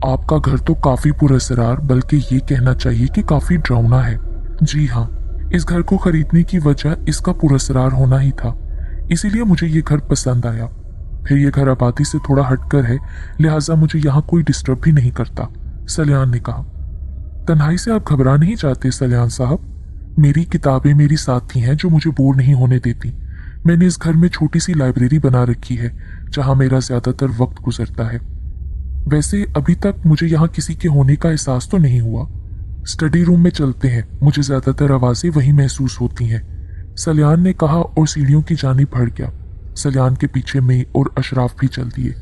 आपका घर तो काफी पुरस्कार, बल्कि ये कहना चाहिए कि काफी डरावना है। जी हाँ, इस घर को खरीदने की वजह इसका पुरस्कार होना ही था, इसीलिए मुझे ये घर पसंद आया। फिर ये घर आबादी से थोड़ा हटकर है, लिहाजा मुझे यहाँ कोई डिस्टर्ब भी नहीं करता, सल्यान ने कहा। तन्हाई से आप घबरा नहीं जाते सल्यान साहब? मेरी किताबें मेरी साथी हैं जो मुझे बोर नहीं होने देती। मैंने इस घर में छोटी सी लाइब्रेरी बना रखी है जहां मेरा ज्यादातर वक्त गुजरता है। वैसे अभी तक मुझे यहाँ किसी के होने का एहसास तो नहीं हुआ। स्टडी रूम में चलते हैं, मुझे ज्यादातर आवाजें वहीं महसूस होती हैं, सल्यान ने कहा और सीढ़ियों की जानिब बढ़ गया। सल्यान के पीछे मैं और अशराफ भी चल दिए।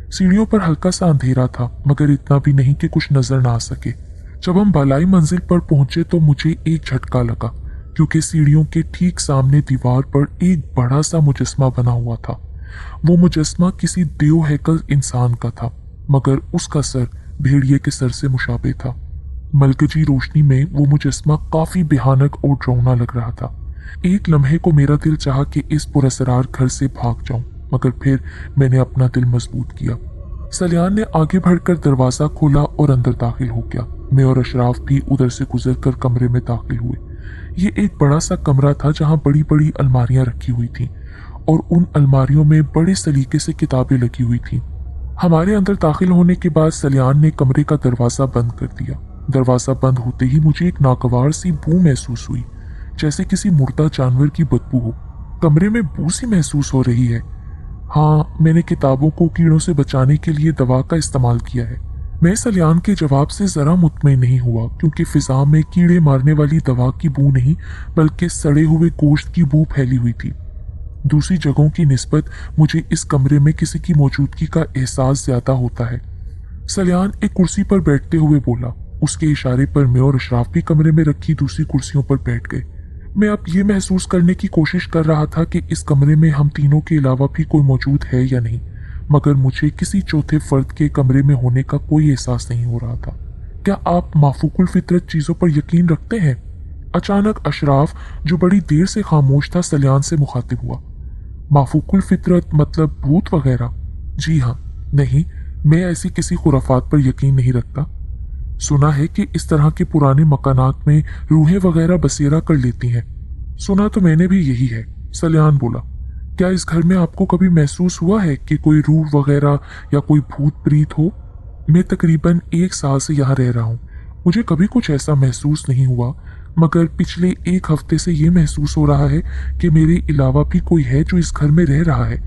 सीढ़ियों पर हल्का सा अंधेरा था, मगर इतना भी नहीं कि कुछ नजर ना आ सके। जब हम बालाई मंजिल पर पहुंचे तो मुझे एक झटका लगा, क्योंकि सीढ़ियों के ठीक सामने दीवार पर एक बड़ा सा मुजस्मा बना हुआ था। वो मुजस्मा किसी देव हैकल इंसान का था, मगर उसका सर भेड़िए के सर से मुशाबे था। मलकजी रोशनी में वो मुजस्मा काफी भयानक और डरावना लग रहा था। एक लम्हे को मेरा दिल चाहा कि इस पुरस्कार घर से भाग जाऊं, मगर फिर मैंने अपना दिल मजबूत किया। सल्यान ने आगे बढ़कर दरवाजा खोला और अंदर दाखिल हो गया। मैं और अशराफ भी उधर से गुजरकर कमरे में दाखिल हुए। ये एक बड़ा सा कमरा था जहां बड़ी बड़ी अलमारियां रखी हुई थीं और उन अलमारियों में बड़े सलीके से किताबें लगी हुई थीं। हमारे अंदर दाखिल होने के बाद सल्यान ने कमरे का दरवाजा बंद कर दिया। दरवाजा बंद होते ही मुझे एक नागवार सी बू महसूस हुई, जैसे किसी मुर्दा जानवर की बदबू हो। कमरे में बू सी महसूस हो रही है। हाँ, मैंने किताबों को कीड़ों से बचाने के लिए दवा का इस्तेमाल किया है। मैं सल्यान के जवाब से जरा मुतमईन नहीं हुआ, क्योंकि फिजा में कीड़े मारने वाली दवा की बू नहीं बल्कि सड़े हुए गोश्त की बू फैली हुई थी। दूसरी जगहों की निस्बत मुझे इस कमरे में किसी की मौजूदगी का एहसास ज्यादा होता है। सल्यान एक कुर्सी पर बैठते हुए बोला। उसके इशारे पर मैं और अशराफ भी कमरे में रखी दूसरी कुर्सियों पर बैठ गए। मैं अब ये महसूस करने की कोशिश कर रहा था कि इस कमरे में हम तीनों के अलावा भी कोई मौजूद है या नहीं, मगर मुझे किसी चौथे फर्द के कमरे में होने का कोई एहसास नहीं हो रहा था। क्या आप माफूकुल फितरत चीजों पर यकीन रखते हैं? अचानक अशराफ, जो बड़ी देर से खामोश था, सल्यान से मुखातिब हुआ। माफूकुल फितरत मतलब भूत वगैरह? जी हाँ। नहीं, मैं ऐसी किसी खुराफात पर यकीन नहीं रखता। सुना है कि इस तरह के पुराने मकानात में रूहें वगैरह बसेरा कर लेती हैं। सुना तो मैंने भी यही है, सल्यान बोला। क्या इस घर में आपको कभी महसूस हुआ है कि कोई रूह वगैरह या कोई भूत प्रीत हो? मैं तकरीबन 1 साल से यहाँ रह रहा हूँ। मुझे कभी कुछ ऐसा महसूस नहीं हुआ, मगर पिछले 1 हफ्ते से ये महसूस हो रहा है कि मेरे अलावा भी कोई है जो इस घर में रह रहा है।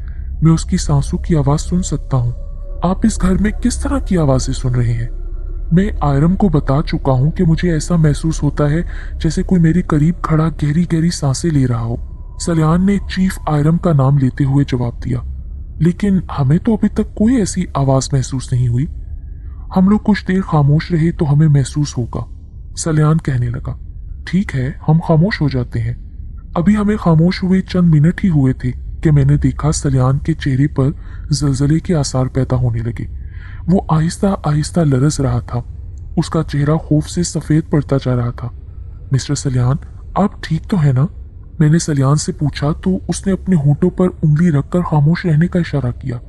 मैं उसकी सांसों की आवाज सुन सकता हूँ। आप इस घर में किस तरह की आवाजें सुन रहे हैं? मैं आयरम को बता चुका हूँ कि मुझे ऐसा महसूस होता है जैसे कोई मेरे करीब खड़ा गहरी गहरी सांसें ले रहा हो। सल्यान ने चीफ आयरम का नाम लेते हुए जवाब दिया। लेकिन हमें तो अभी तक कोई ऐसी आवाज महसूस नहीं हुई। हम लोग कुछ देर खामोश रहे तो हमें महसूस होगा, सल्यान कहने लगा। ठीक है, हम खामोश हो जाते हैं। अभी हमें खामोश हुए चंद मिनट ही हुए थे कि मैंने देखा सल्यान के चेहरे पर जलजले के आसार पैदा होने लगे। वो आहिस्ता आहिस्ता लरस रहा था। उसका चेहरा खौफ से सफेद पड़ता जा रहा था। मिस्टर सल्यान, आप ठीक तो है ना? मैंने सल्यान से पूछा तो उसने अपने होंठों पर उंगली रखकर खामोश रहने का इशारा किया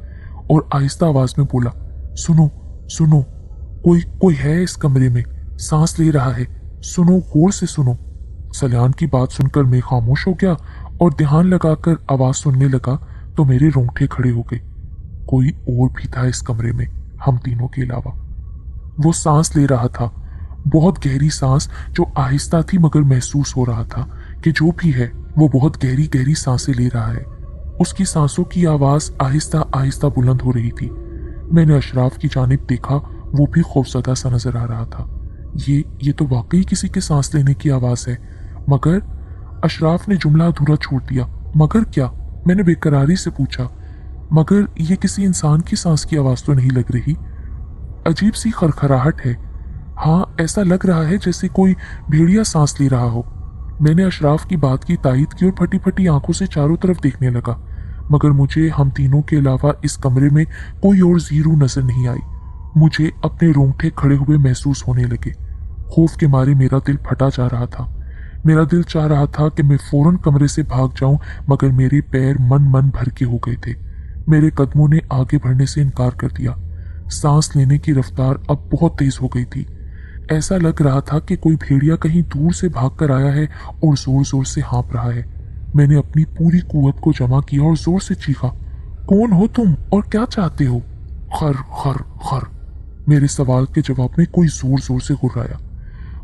और आहिस्ता आवाज में बोला, सुनो सुनो, कोई है इस कमरे में, सांस ले रहा है, सुनो, गौर से सुनो। सल्यान की बात सुनकर मैं खामोश हो गया और ध्यान लगाकर आवाज सुनने लगा तो मेरे रोंगटे खड़े हो गए। कोई और भी था इस कमरे में, हम तीनों के अलावा। वो सांस ले रहा था, बहुत गहरी सांस जो आहिस्ता थी, मगर महसूस हो रहा था कि जो भी है वो बहुत गहरी गहरी सांसें ले रहा है। उसकी सांसों की आवाज आहिस्ता आहिस्ता बुलंद हो रही थी। मैंने अशराफ की जानिब देखा, वो भी खौफजदा सा नजर आ रहा था। ये तो वाकई किसी के सांस लेने की आवाज है। मगर अशराफ ने जुमला अधूरा छोड़ दिया। मगर क्या? मैंने बेकरारी से पूछा। मगर ये किसी इंसान की सांस की आवाज तो नहीं लग रही। अजीब सी खरखराहट है। हाँ, ऐसा लग रहा है जैसे कोई भेड़िया सांस ले रहा हो। मैंने अशराफ की बात की तायद की और फटी फटी आंखों से चारों तरफ देखने लगा, मगर मुझे हम तीनों के अलावा इस कमरे में कोई और जीरू नजर नहीं आई। मुझे अपने रोंगटे खड़े हुए महसूस होने लगे। खौफ के मारे मेरा दिल फटा जा रहा था। मेरा दिल चाह रहा था कि मैं फौरन कमरे से भाग जाऊं, मगर मेरे पैर मन भर के हो गए थे। मेरे कदमों ने आगे बढ़ने से इनकार कर दिया। सांस लेने की रफ्तार अब बहुत तेज हो गई थी। ऐसा लग रहा था कि कोई भेड़िया कहीं दूर से भागकर आया है और जोर जोर से हाँफ रहा है। मैंने अपनी पूरी कुव्वत को जमा किया और जोर से चीखा, कौन हो तुम और क्या चाहते हो? खर खर खर। मेरे सवाल के जवाब में कोई जोर जोर से गुर्राया।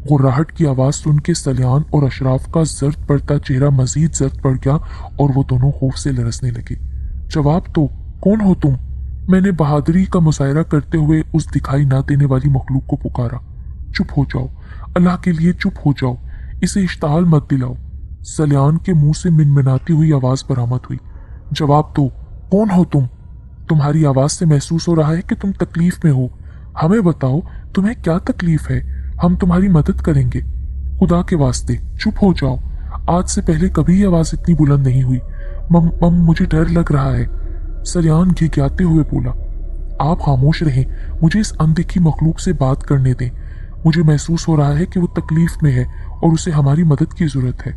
गुर्राहट की आवाज सुन के सलियान और अशराफ का जर्द पड़ता चेहरा मजीद जर्द पड़ गया और वो दोनों खौफ से लरसने लगे। जवाब दो, कौन हो तुम? मैंने बहादुरी का मुजाहरा करते हुए उस दिखाई ना देने वाली मखलूक को पुकारा। चुप हो जाओ, अल्लाह के लिए चुप हो जाओ, इसे इश्ताल मत दिलाओ। सलियान के मुंह से मिनमिनाती हुई आवाज बरामद हुई। जवाब दो, कौन हो तुम? तुम्हारी आवाज से महसूस हो रहा है कि तुम तकलीफ में हो। हमें बताओ, तुम्हें क्या तकलीफ है? हम तुम्हारी मदद करेंगे। खुदा के वास्ते चुप हो जाओ। आज से पहले कभी आवाज इतनी बुलंद नहीं हुई। मम मुझे डर लग रहा है। सलियान घिघियाते हुए बोला। आप खामोश रहें, मुझे इस अनदेखी मखलूक से बात करने दें। मुझे महसूस हो रहा है कि वो तकलीफ में है और उसे हमारी मदद की जरूरत है।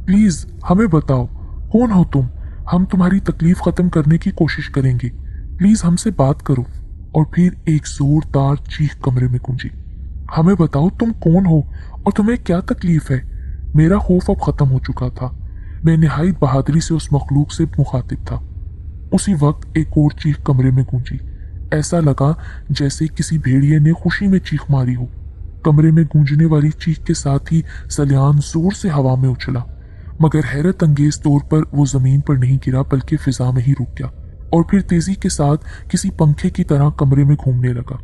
प्लीज हमें बताओ, कौन हो तुम? हम तुम्हारी तकलीफ खत्म करने की कोशिश करेंगे। प्लीज हमसे बात करो। और फिर एक जोरदार चीख कमरे में गूंजी। हमें बताओ, तुम कौन हो और तुम्हें क्या तकलीफ है? मेरा खौफ अब खत्म हो चुका था। मैं निहायत बहादुरी से उस मखलूक से मुखातिब था। उसी वक्त एक और चीख कमरे में गूंजी। ऐसा लगा जैसे किसी भेड़िए ने खुशी में चीख मारी हो। कमरे में गूंजने वाली चीख के साथ ही सलियान जोर से हवा में उछला, मगर हैरत अंगेज तौर पर वो जमीन पर नहीं गिरा बल्कि फिजा में ही रुक गया और फिर तेजी के साथ किसी पंखे की तरह कमरे में घूमने लगा।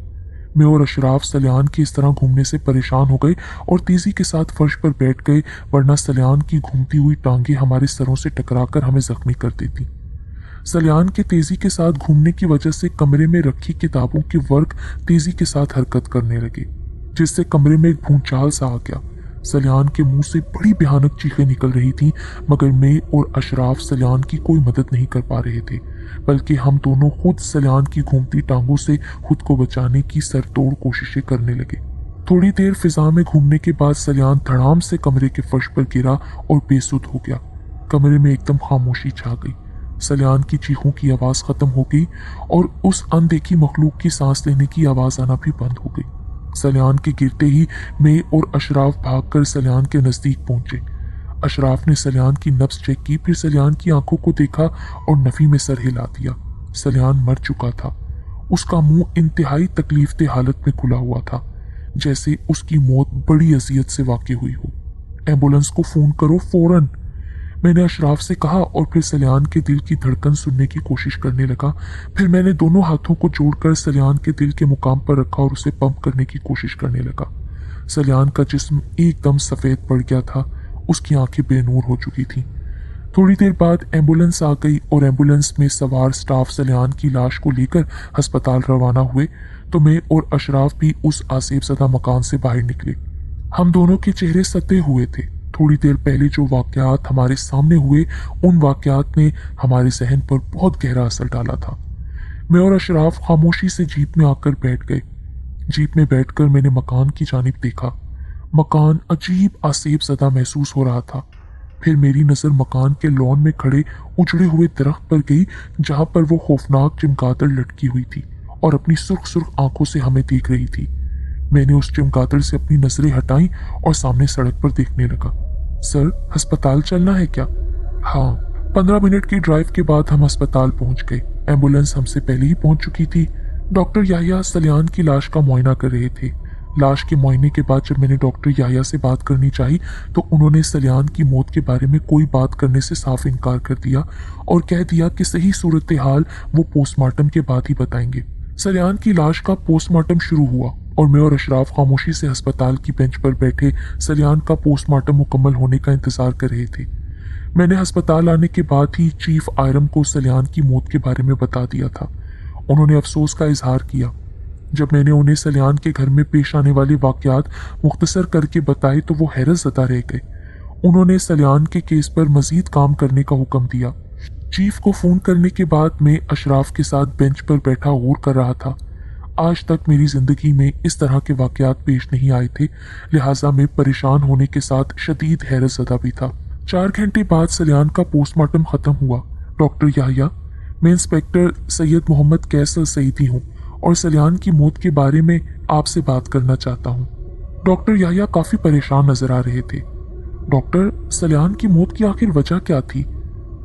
मैं और अशराफ सलियान की इस तरह घूमने से परेशान हो गए और तेजी के साथ फर्श पर बैठ गए, वरना सलियान की घूमती हुई टांगे हमारे सरों से टकराकर हमें जख्मी कर देती। सलियान के तेजी के साथ घूमने की वजह से कमरे में रखी किताबों के वर्क तेजी के साथ हरकत करने लगे, जिससे कमरे में एक भूचाल सा आ गया। सलियान के मुंह से बड़ी भयानक चीखें निकल रही थीं, मगर मैं और अशराफ सलियान की कोई मदद नहीं कर पा रहे थे, बल्कि हम दोनों खुद सलियान की घूमती टांगों से खुद को बचाने की सरतोड़ कोशिशें करने लगे। थोड़ी देर फिजा में घूमने के बाद सलियान धड़ाम से कमरे के फर्श पर गिरा और बेसुध हो गया। कमरे में एकदम खामोशी छा गई। सलियान की चीखों की आवाज खत्म हो गई और उस अनदेखी मखलूक की सांस लेने की आवाज आना भी बंद हो गई। सलियान के गिरते ही मैं और अशराफ भागकर सलियान के नजदीक पहुंचे। अशराफ ने सलियान की नब्ज चेक की, फिर सलियान की आंखों को देखा और नफी में सर हिला दिया। सलियान मर चुका था। उसका मुंह इंतहाई तकलीफदे हालत में खुला हुआ था, जैसे उसकी मौत बड़ी अजियत से वाक़ई हुई हो। एम्बुलेंस को फोन करो फौरन, मैंने अशराफ से कहा और फिर सलियान के दिल की धड़कन सुनने की कोशिश करने लगा। फिर मैंने दोनों हाथों को जोड़कर सलियान के दिल के मुकाम पर रखा और उसे पंप करने की कोशिश करने लगा। सलियान का जिस्म एकदम सफ़ेद पड़ गया था, उसकी आंखें बेनूर हो चुकी थीं। थोड़ी देर बाद एम्बुलेंस आ गई और एम्बुलेंस में सवार स्टाफ सलियान की लाश को लेकर अस्पताल रवाना हुए, तो मैं और अशराफ भी उस आसेब ज़दा मकान से बाहर निकले। हम दोनों के चेहरे सते हुए थे। थोड़ी देर पहले जो वाक़यात हमारे सामने हुए, उन वाक़यात ने हमारे जहन पर बहुत गहरा असर डाला था। मैं और अशराफ खामोशी से जीप में आकर बैठ गए। जीप में बैठकर मैंने मकान की जानिब देखा। मकान अजीब आसेब ज़दा महसूस हो रहा था। फिर मेरी नज़र मकान के लॉन में खड़े उजड़े हुए दरख्त पर गई, जहाँ पर वो खौफनाक चमगादड़ लटकी हुई थी और अपनी सुर्ख सुर्ख आंखों से हमें देख रही थी। मैंने उस चमगादड़ से अपनी नजरें हटाई और सामने सड़क पर देखने लगा। सर, अस्पताल चलना है क्या? हाँ। 15 मिनट की ड्राइव के बाद हम अस्पताल पहुंच गए। एम्बुलेंस हमसे पहले ही पहुंच चुकी थी। डॉक्टर याहिया सलियान की लाश का मुआयना कर रहे थे। लाश के मुआयने के बाद जब मैंने डॉक्टर याहिया से बात करनी चाही, तो उन्होंने सलियान की मौत के बारे में कोई बात करने से साफ इनकार कर दिया और कह दिया कि सही सूरत हाल वो पोस्टमार्टम के बाद ही बताएंगे। सलियान की लाश का पोस्टमार्टम शुरू हुआ और मैं और अशराफ खामोशी से अस्पताल की बेंच पर बैठे सलियान का पोस्टमार्टम मुकम्मल होने का इंतजार कर रहे थे। मैंने अस्पताल आने के बाद ही चीफ आयरम को सलियान की मौत के बारे में बता दिया था। उन्होंने अफसोस का इजहार किया। जब मैंने उन्हें सलियान के घर में पेश आने वाले वाक़यात मुख्तसर करके बताए तो वो हैरत ज़दा रह गए। उन्होंने सलियान के केस पर मजीद काम करने का हुक्म दिया। चीफ को फ़ोन करने के बाद मैं अशराफ के साथ बेंच पर बैठा गौर कर रहा था। आज तक मेरी ज़िंदगी में इस तरह के वाक़यात पेश नहीं आए थे, लिहाजा मैं परेशान होने के साथ शदीद हैरत ज़दा भी था। 4 घंटे बाद सलियान का पोस्टमार्टम ख़त्म हुआ। डॉक्टर याहिया, मैं इंस्पेक्टर सैयद मोहम्मद कैसर सईदी हूँ और सलियान की मौत के बारे में आपसे बात करना चाहता हूँ। डॉक्टर याह्या काफी परेशान नजर आ रहे थे। डॉक्टर, सलियान की मौत की आखिर वजह क्या थी?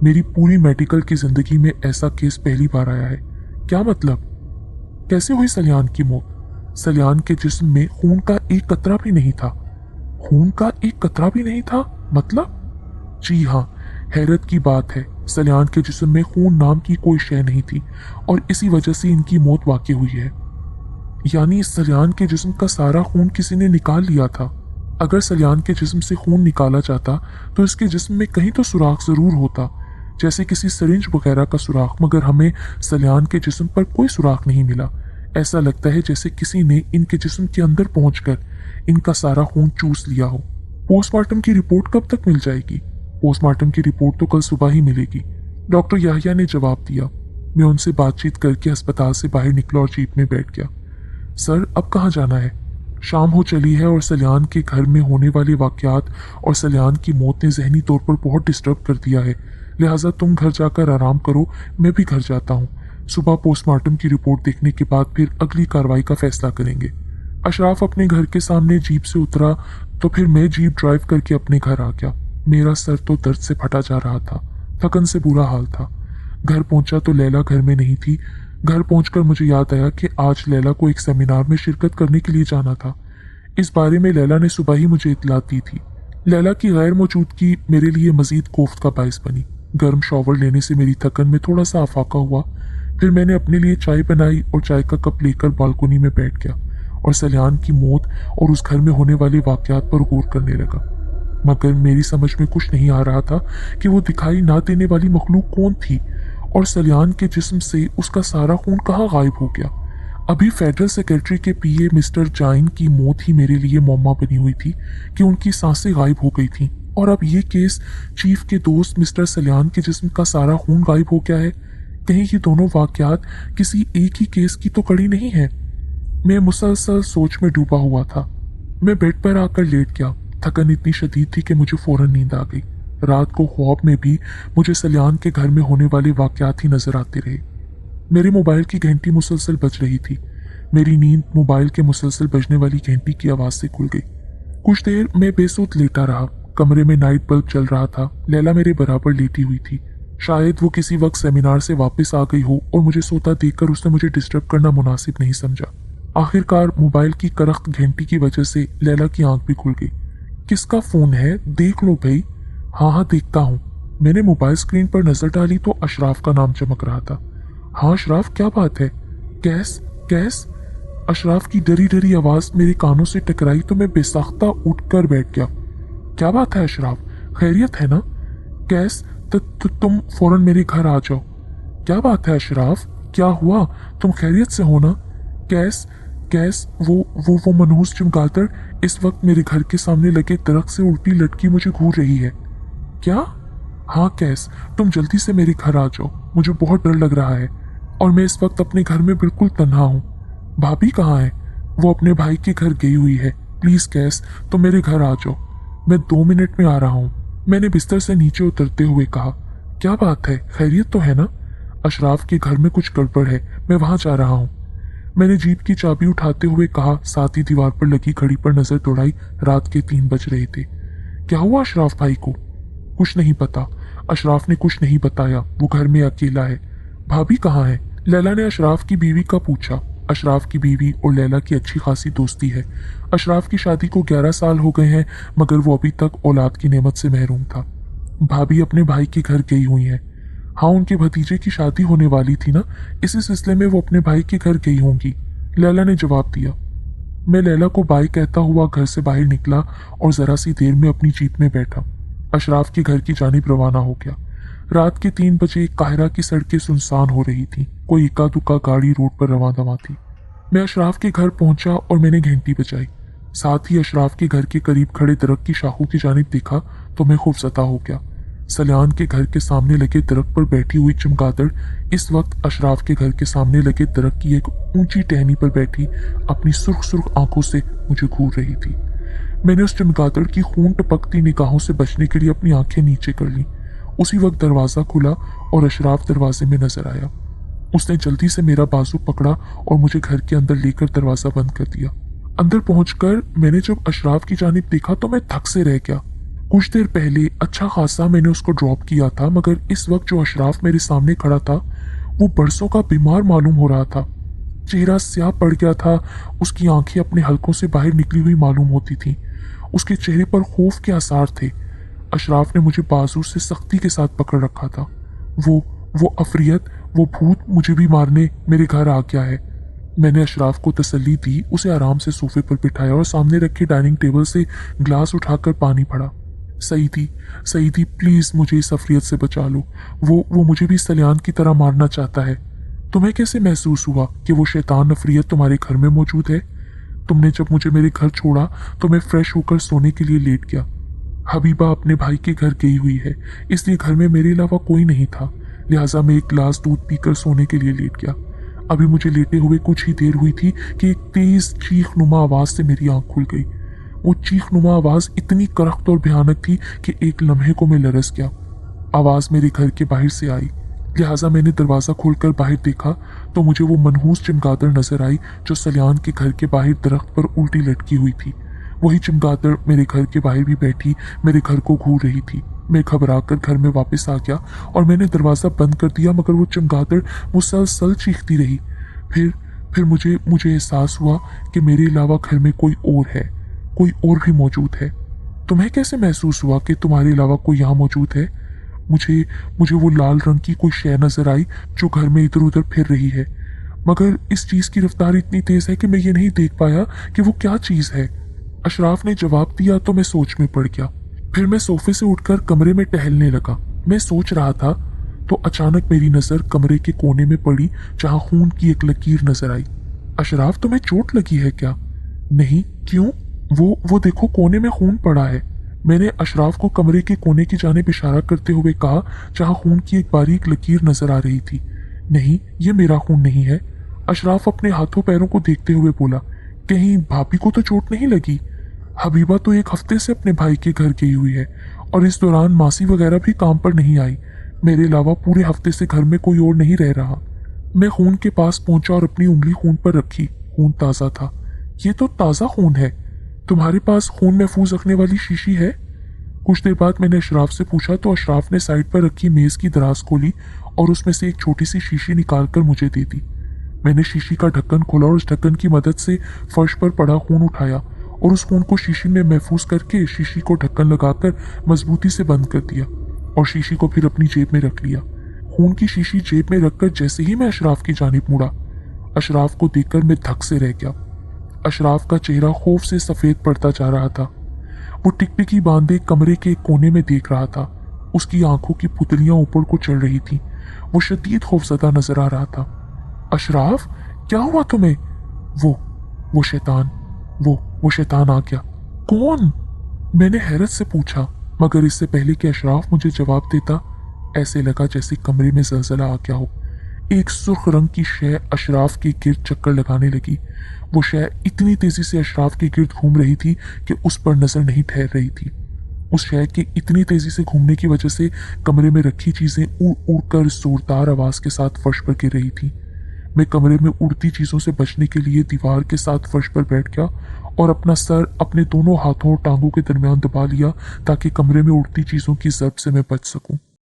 मेरी पूरी मेडिकल की जिंदगी में ऐसा केस पहली बार आया है। क्या मतलब? कैसे हुई सलियान की मौत? सलियान के जिस्म में खून का एक कतरा भी नहीं था। खून का एक कतरा भी नहीं था मतलब? जी हाँ, हैरत की बात है, सलियान के जिस्म में खून नाम की कोई शय नहीं थी और इसी वजह से इनकी मौत वाक़ई हुई है। यानी सलियान के जिस्म का सारा खून किसी ने निकाल लिया था। अगर सलियान के जिस्म से खून निकाला जाता तो इसके जिस्म में कहीं तो सुराख जरूर होता, जैसे किसी सरिंज वगैरह का सुराख, मगर हमें सलियान के जिस्म पर कोई सुराख नहीं मिला। ऐसा लगता है जैसे किसी ने इनके जिस्म के अंदर पहुंचकर इनका सारा खून चूस लिया हो। पोस्टमार्टम की रिपोर्ट कब तक मिल जाएगी? पोस्टमार्टम की रिपोर्ट तो कल सुबह ही मिलेगी, डॉक्टर याह्या ने जवाब दिया। मैं उनसे बातचीत करके अस्पताल से बाहर निकला और जीप में बैठ गया। सर, अब कहाँ जाना है? शाम हो चली है और सलियान के घर में होने वाले वाकयात और सलियान की मौत ने जहनी तौर पर बहुत डिस्टर्ब कर दिया है, लिहाजा तुम घर जाकर आराम करो, मैं भी घर जाता हूँ। सुबह पोस्टमार्टम की रिपोर्ट देखने के बाद फिर अगली कार्रवाई का फैसला करेंगे। अशराफ अपने घर के सामने जीप से उतरा तो फिर मैं जीप ड्राइव करके अपने घर आ गया। मेरा सर तो दर्द से फटा जा रहा था, थकन से बुरा हाल था। घर पहुंचा तो लैला घर में नहीं थी। घर पहुंचकर मुझे याद आया कि आज लैला को एक सेमिनार में शिरकत करने के लिए जाना था। इस बारे में लैला ने सुबह ही मुझे इत्तला दी थी। लैला की गैर मौजूदगी मेरे लिए मजीद कोफ्त का बायस बनी। गर्म शॉवर लेने से मेरी थकन में थोड़ा सा आफाका हुआ। फिर मैंने अपने लिए चाय बनाई और चाय का कप लेकर बालकोनी में बैठ गया और सलियान की मौत और उस घर में होने वाले वाकयात पर गौर करने लगा। मगर मेरी समझ में कुछ नहीं आ रहा था कि वो दिखाई ना देने वाली मखलूक कौन थी और सलियान के जिस्म से उसका सारा खून कहाँ गायब हो गया। अभी फेडरल सेक्रेटरी के पीए मिस्टर जाइन की मौत ही मेरे लिए मौमा बनी हुई थी कि उनकी सांसें गायब हो गई थीं, और अब ये केस चीफ के दोस्त मिस्टर सलियान के जिस्म का सारा खून गायब हो गया है। कहीं ये दोनों वाकयात किसी एक ही केस की तो कड़ी नहीं है। मैं मुसलसल सोच में डूबा हुआ था। मैं बेड पर आकर लेट गया। थकन इतनी शदीद थी कि मुझे फौरन नींद आ गई। रात को ख्वाब में भी मुझे सलियान के घर में होने वाले वाकयात ही नजर आते रहे। मेरे मोबाइल की घंटी मुसलसल बज रही थी। मेरी नींद मोबाइल के मुसलसल बजने वाली घंटी की आवाज से खुल गई। कुछ देर मैं बेसुध लेटा रहा। कमरे में नाइट बल्ब चल रहा था। लैला मेरे बराबर लेटी हुई थी। शायद वो किसी वक्त सेमिनार से वापस आ गई हो और मुझे सोता देखकर उसने मुझे डिस्टर्ब करना मुनासिब नहीं समझा। आखिरकार मोबाइल की करख्त घंटी की वजह से लैला की आंख भी खुल गई। किसका फोन है? देख लो भाई। हाँ हाँ, देखता हूँ। मैंने मोबाइल स्क्रीन पर नजर डाली तो अशराफ का नाम चमक रहा था। हाँ अशराफ, क्या बात है? कैस कैस? अशराफ की डरी डरी आवाज मेरे कानों से टकराई तो मैं बेसाख्ता उठकर बैठ गया। क्या बात है अशराफ, खैरियत है ना? कैस, तुम फौरन मेरे घर आ जाओ। क्या बात है अशराफ, क्या हुआ? तुम खैरियत से हो ना? कैस कैस, वो मनहूस चमगादड़ इस वक्त मेरे घर के सामने लगे दरख्त से उल्टी लटकी मुझे घूर रही है। क्या? हाँ कैस, तुम जल्दी से मेरे घर आ जाओ, मुझे बहुत डर लग रहा है और मैं इस वक्त अपने घर में बिल्कुल तन्हा हूँ। भाभी कहाँ है? वो अपने भाई के घर गई हुई है। प्लीज कैस, तुम मेरे घर आ जाओ, मैं 2 मिनट में आ रहा हूँ, मैंने बिस्तर से नीचे उतरते हुए कहा। क्या बात है, खैरियत तो है ना? अशराफ के घर में कुछ गड़बड़ है, मैं वहां जा रहा हूँ, मैंने जीप की चाबी उठाते हुए कहा। साथ ही दीवार पर लगी घड़ी पर नजर दौड़ाई। रात के 3 बज रहे थे। क्या हुआ अशराफ भाई को? कुछ नहीं पता, अशराफ ने कुछ नहीं बताया, वो घर में अकेला है। भाभी कहाँ है? लैला ने अशराफ की बीवी का पूछा। अशराफ की बीवी और लैला की अच्छी खासी दोस्ती है। अशराफ की शादी को 11 साल हो गए हैं, मगर वो अभी तक औलाद की नेमत से महरूम था। भाभी अपने भाई के घर गई हुई हैं। हाँ, उनके भतीजे की शादी होने वाली थी ना, इसी सिलसिले में वो अपने भाई के घर गई होंगी, लैला ने जवाब दिया। मैं लैला को बाय कहता हुआ घर से बाहर निकला और जरा सी देर में अपनी जीप में बैठा। अशराफ के घर की जानिब रवाना हो गया। रात के 3 बजे काहिरा की सड़कें सुनसान हो रही थी। कोई इक्का दुक्का गाड़ी रोड पर रवां दवां थी। मैं अशराफ के घर पहुंचा और मैंने घंटी बजाई। साथ ही अशराफ के घर के करीब खड़े दरख्त की शाखों की जानिब देखा तो मैं खौफजदा हो गया। सलियान के घर के सामने लगे दरख्त पर बैठी हुई चमगादड़ इस वक्त अशराफ के घर के सामने लगे दरख्त की एक ऊंची टहनी पर बैठी अपनी सुर्ख सुर्ख आंखों से मुझे घूर रही थी। मैंने उस चमगादड़ की खून टपकती निगाहों से बचने के लिए अपनी आंखें नीचे कर ली। उसी वक्त दरवाजा खुला और अशराफ दरवाजे में नजर आया। उसने जल्दी से मेरा बाजू पकड़ा और मुझे घर के अंदर लेकर दरवाजा बंद कर दिया। अंदर पहुंचकर मैंने जब अशराफ की जानिब देखा तो मैं थक से रह गया। कुछ देर पहले अच्छा खासा मैंने उसको ड्रॉप किया था, मगर इस वक्त जो अशराफ मेरे सामने खड़ा था वो बरसों का बीमार मालूम हो रहा था। चेहरा स्याह पड़ गया था, उसकी आंखें अपने हलकों से बाहर निकली हुई मालूम होती थीं। उसके चेहरे पर खौफ के आसार थे। अशराफ ने मुझे बाजू से सख्ती के साथ पकड़ रखा था। वो अफरियत, वो भूत मुझे भी मारने मेरे घर आ गया है। मैंने अशराफ को तसल्ली दी, उसे आराम से सोफे पर बिठाया और सामने रखे डाइनिंग टेबल से ग्लास उठाकर पानी पड़ा। सईदी प्लीज मुझे इस अफरियत से बचा लो। वो मुझे भी सलियान की तरह मारना चाहता है। तुम्हें कैसे महसूस हुआ कि वो शैतान अफरियत तुम्हारे घर में मौजूद है? तुमने जब मुझे मेरे घर छोड़ा तो मैं फ्रेश होकर सोने के लिए लेट गया। हबीबा अपने भाई के घर गई हुई है, इसलिए घर में मेरे अलावा कोई नहीं था। लिहाजा मैं एक गिलास दूध पीकर सोने के लिए लेट गया। अभी मुझे लेटे हुए कुछ ही देर हुई थी कि एक तेज चीख नुमा आवाज से मेरी आंख खुल गई। वो चीख नुमा आवाज इतनी करख्त और भयानक थी कि एक लम्हे को मैं लरस गया। आवाज मेरे घर के बाहर से आई, लिहाजा मैंने दरवाजा खोलकर बाहर देखा तो मुझे वो मनहूस चमगादड़ नजर आई जो सलियान के घर के बाहर दरख्त पर उल्टी लटकी हुई थी। वही चमगादड़ मेरे घर के बाहर भी बैठी मेरे घर को घूर रही थी। मैं घबरा कर घर में वापस आ गया और मैंने दरवाजा बंद कर दिया, मगर वो चमगादड़ मुसलसल चीखती रही। फिर मुझे एहसास हुआ कि मेरे अलावा घर में कोई और है, कोई और भी मौजूद है। तुम्हें कैसे महसूस हुआ कि तुम्हारे अलावा कोई यहाँ मौजूद है? मुझे वो लाल रंग की कोई शय नजर आई जो घर में इधर उधर फिर रही है, मगर इस चीज की रफ्तार इतनी तेज है कि मैं ये नहीं देख पाया कि वो क्या चीज है। अशराफ ने जवाब दिया तो मैं सोच में पड़ गया। फिर मैं सोफे से उठकर कमरे में टहलने लगा। मैं सोच रहा था तो अचानक मेरी नजर कमरे के कोने में पड़ी जहां खून की एक लकीर नजर आई। अशराफ, तुम्हें चोट लगी है क्या? नहीं, क्यों? वो देखो, कोने में खून पड़ा है। मैंने अशराफ को कमरे के कोने की जानिब इशारा करते हुए कहा जहां खून की एक बारीक लकीर नजर आ रही थी। नहीं, ये मेरा खून नहीं है। अशराफ अपने हाथों पैरों को देखते हुए बोला, कहीं भाभी को तो चोट नहीं लगी? हबीबा तो एक हफ्ते से अपने भाई के घर गई हुई है और इस दौरान मासी वगैरह भी काम पर नहीं आई। मेरे अलावा पूरे हफ्ते से घर में कोई और नहीं रह रहा। मैं खून के पास पहुंचा और अपनी उंगली खून पर रखी। खून ताज़ा था। ये तो ताज़ा खून है। तुम्हारे पास खून महफूज रखने वाली शीशी है? कुछ देर बाद मैंने अशराफ से पूछा तो अशराफ ने साइड पर रखी मेज की दराज खोली और उसमें से एक छोटी सी शीशी निकालकर मुझे दे दी। मैंने शीशी का ढक्कन खोला और उस ढक्कन की मदद से फर्श पर पड़ा खून उठाया और उस खून को शीशी में महफूज करके शीशी को ढक्कन लगाकर मजबूती से बंद कर दिया और शीशी को फिर अपनी जेब में रख लिया। खून की शीशी जेब में रखकर जैसे ही मैं अशराफ की जानिब मुड़ा, अशराफ को देखकर मैं धक से रह गया। अशराफ का चेहरा खौफ से सफेद पड़ता जा रहा था। वो टिकटिकी बांधे कमरे के कोने में देख रहा था। उसकी आंखों की पुतलियां ऊपर को चढ़ रही थी। वो शदीद खौफजदा नजर आ रहा था। अशराफ, क्या हुआ तुम्हें? वो शैतान वो शैतान आ गया। कौन? मैंने हैरत से पूछा, मगर इससे पहले कि अशराफ मुझे जवाब देता, ऐसे लगा जैसे कमरे में जलजला आ गया हो। एक सुर्ख रंग की शय अशराफ के गिर्द चक्कर लगाने लगी। वो शय इतनी तेजी से अशराफ के गिर्द घूम रही थी कि उस पर नजर नहीं ठहर रही थी। उस शय के इतनी तेजी से घूमने की वजह से कमरे में रखी चीजें उड़ उड़ कर जोरदार आवाज के साथ फर्श पर गिर रही थी। मैं कमरे में उड़ती चीजों से बचने के लिए दीवार के साथ फर्श पर बैठ गया और अपना सर अपने दोनों हाथों और टांगों के दरमियान दबा लिया ताकि कमरे में उड़ती चीजों की जरब से मैं बच सकूं।